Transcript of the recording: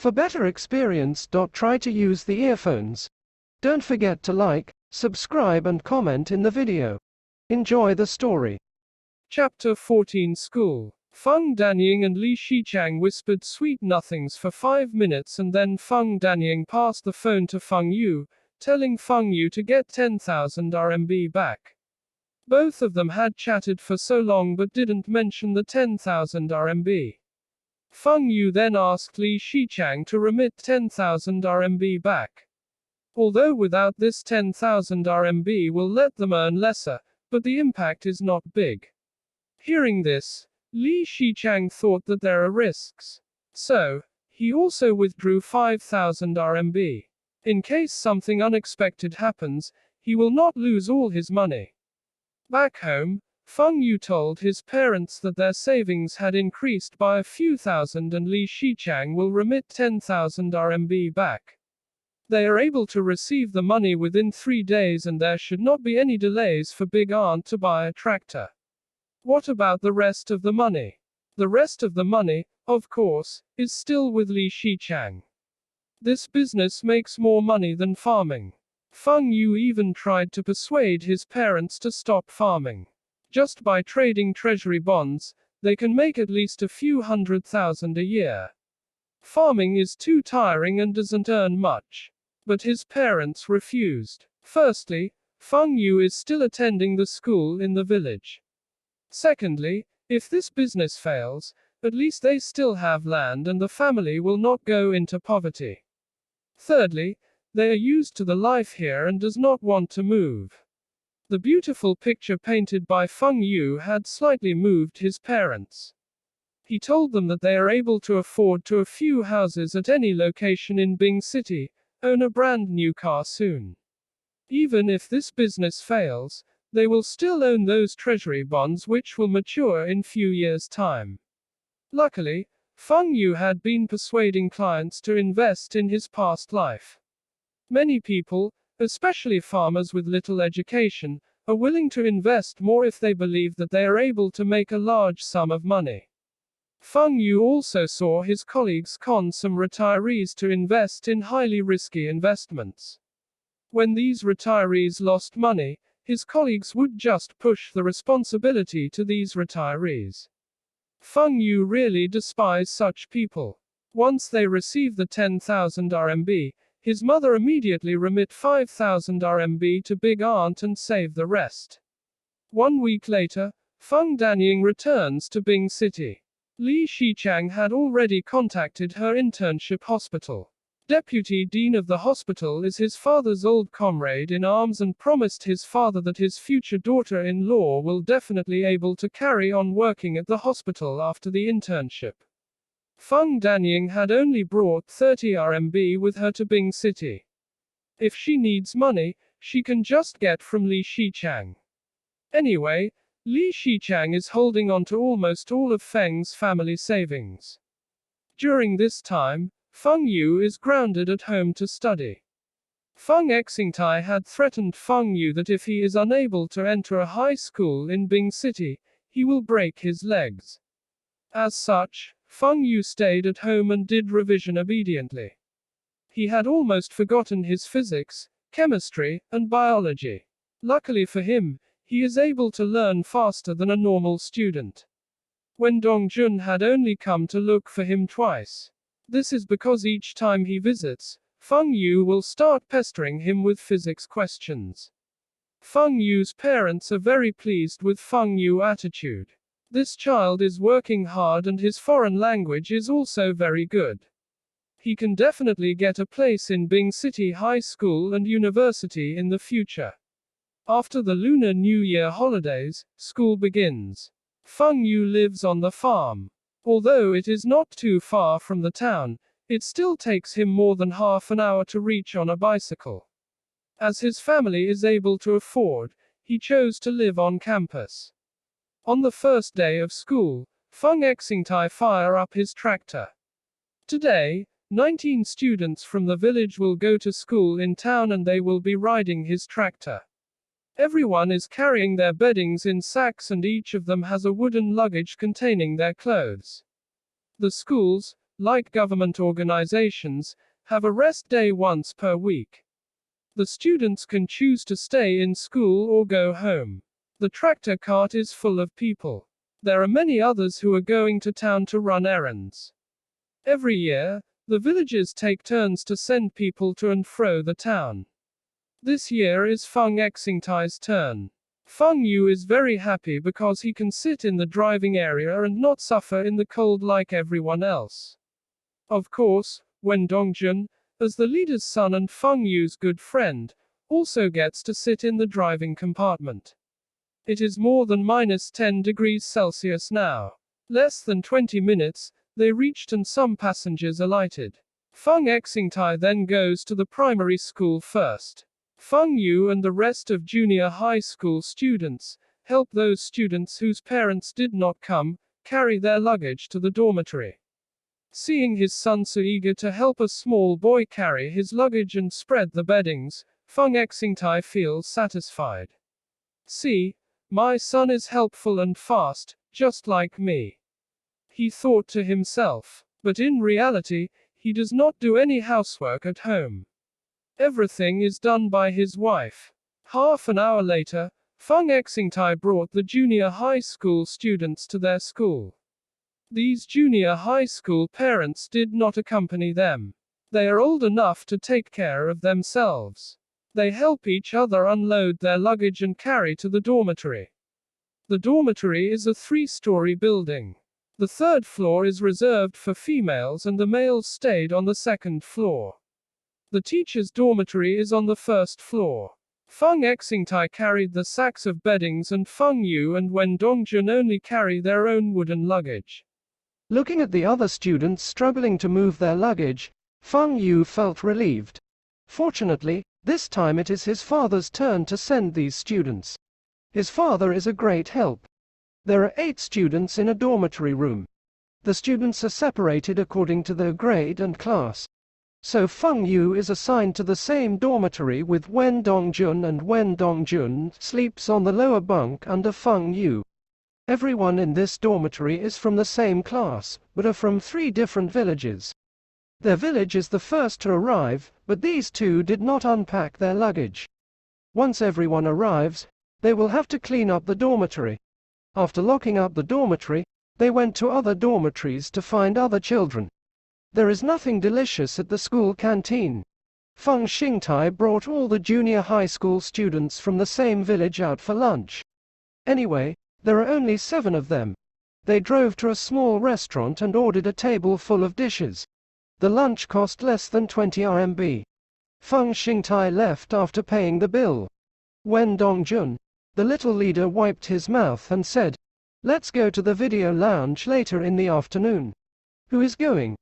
For better experience, try to use the earphones. Don't forget to like, subscribe and comment in the video. Enjoy the story. Chapter 14 School. Feng Danying and Li Shiqiang whispered sweet nothings for 5 minutes, and then Feng Danying passed the phone to Feng Yu, telling Feng Yu to get 10,000 RMB back. Both of them had chatted for so long but didn't mention the 10,000 RMB. Feng Yu then asked Li Shiqiang to remit 10,000 RMB back. Although without this 10,000 RMB will let them earn lesser, but the impact is not big. Hearing this, Li Shiqiang thought that there are risks. So, he also withdrew 5,000 RMB. In case something unexpected happens, he will not lose all his money. Back home, Feng Yu told his parents that their savings had increased by a few thousand and Li Shiqiang will remit 10,000 RMB back. They are able to receive the money within 3 days and there should not be any delays for Big Aunt to buy a tractor. What about the rest of the money? The rest of the money, of course, is still with Li Shiqiang. This business makes more money than farming. Feng Yu even tried to persuade his parents to stop farming. Just by trading treasury bonds, they can make at least a few 100,000 a year. Farming is too tiring and doesn't earn much. But his parents refused. Firstly, Feng Yu is still attending the school in the village. Secondly, if this business fails, at least they still have land and the family will not go into poverty. Thirdly, they are used to the life here and does not want to move. The beautiful picture painted by Feng Yu had slightly moved his parents. He told them that they are able to afford to a few houses at any location in Bing City, own a brand new car soon. Even if this business fails, they will still own those treasury bonds which will mature in few years' time. Luckily, Feng Yu had been persuading clients to invest in his past life. Many people, especially farmers with little education, are willing to invest more if they believe that they are able to make a large sum of money. Feng Yu also saw his colleagues con some retirees to invest in highly risky investments. When these retirees lost money, his colleagues would just push the responsibility to these retirees. Feng Yu really despised such people. Once they receive the 10,000 RMB, his mother immediately remit 5,000 RMB to Big Aunt and save the rest. 1 week later, Feng Danying returns to Bing City. Li Shiqiang had already contacted her internship hospital. Deputy Dean of the hospital is his father's old comrade in arms and promised his father that his future daughter-in-law will definitely able to carry on working at the hospital after the internship. Feng Danying had only brought 30 RMB with her to Bing City. If she needs money, she can just get from Li Shiqiang. Anyway, Li Shiqiang is holding on to almost all of Feng's family savings. During this time, Feng Yu is grounded at home to study. Feng Xingtai had threatened Feng Yu that if he is unable to enter a high school in Bing City, he will break his legs. As such, Feng Yu stayed at home and did revision obediently. He had almost forgotten his physics, chemistry, and biology. Luckily for him, he is able to learn faster than a normal student. When Dongjun had only come to look for him twice. This is because each time he visits, Feng Yu will start pestering him with physics questions. Feng Yu's parents are very pleased with Feng Yu's attitude. This child is working hard and his foreign language is also very good. He can definitely get a place in Bing City High School and University in the future. After the Lunar New Year holidays, school begins. Feng Yu lives on the farm. Although it is not too far from the town, it still takes him more than half an hour to reach on a bicycle. As his family is able to afford, he chose to live on campus. On the first day of school, Feng Xingtai fire up his tractor. Today, 19 students from the village will go to school in town and they will be riding his tractor. Everyone is carrying their beddings in sacks and each of them has a wooden luggage containing their clothes. The schools, like government organizations, have a rest day once per week. The students can choose to stay in school or go home. The tractor cart is full of people. There are many others who are going to town to run errands. Every year, the villagers take turns to send people to and fro the town. This year is Feng Xingtai's turn. Feng Yu is very happy because he can sit in the driving area and not suffer in the cold like everyone else. Of course, Wen Dongjun, as the leader's son and Feng Yu's good friend, also gets to sit in the driving compartment. It is more than -10 degrees Celsius now. Less than 20 minutes, they reached and some passengers alighted. Feng Xingtai then goes to the primary school first. Feng Yu and the rest of junior high school students help those students whose parents did not come carry their luggage to the dormitory. Seeing his son so eager to help a small boy carry his luggage and spread the beddings, Feng Xingtai feels satisfied. See, my son is helpful and fast, just like me, he thought to himself. But in reality, he does not do any housework at home. Everything is done by his wife. Half an hour later, Feng Xingtai brought the junior high school students to their school. These junior high school parents did not accompany them. They are old enough to take care of themselves. They help each other unload their luggage and carry to the dormitory. The dormitory is a 3-story building. The 3rd floor is reserved for females and the males stayed on the 2nd floor. The teacher's dormitory is on the 1st floor. Feng Xingtai carried the sacks of beddings and Feng Yu and Wen Dongjun only carry their own wooden luggage. Looking at the other students struggling to move their luggage, Feng Yu felt relieved. Fortunately, this time it is his father's turn to send these students. His father is a great help. There are 8 students in a dormitory room. The students are separated according to their grade and class. So Feng Yu is assigned to the same dormitory with Wen Dongjun, and Wen Dongjun sleeps on the lower bunk under Feng Yu. Everyone in this dormitory is from the same class, but are from 3 different villages. Their village is the first to arrive, but these 2 did not unpack their luggage. Once everyone arrives, they will have to clean up the dormitory. After locking up the dormitory, they went to other dormitories to find other children. There is nothing delicious at the school canteen. Feng Xingtai brought all the junior high school students from the same village out for lunch. Anyway, there are only 7 of them. They drove to a small restaurant and ordered a table full of dishes. The lunch cost less than 20 RMB. Feng Xingtai left after paying the bill. Wen Dongjun, the little leader, wiped his mouth and said, "Let's go to the video lounge later in the afternoon." "Who is going?"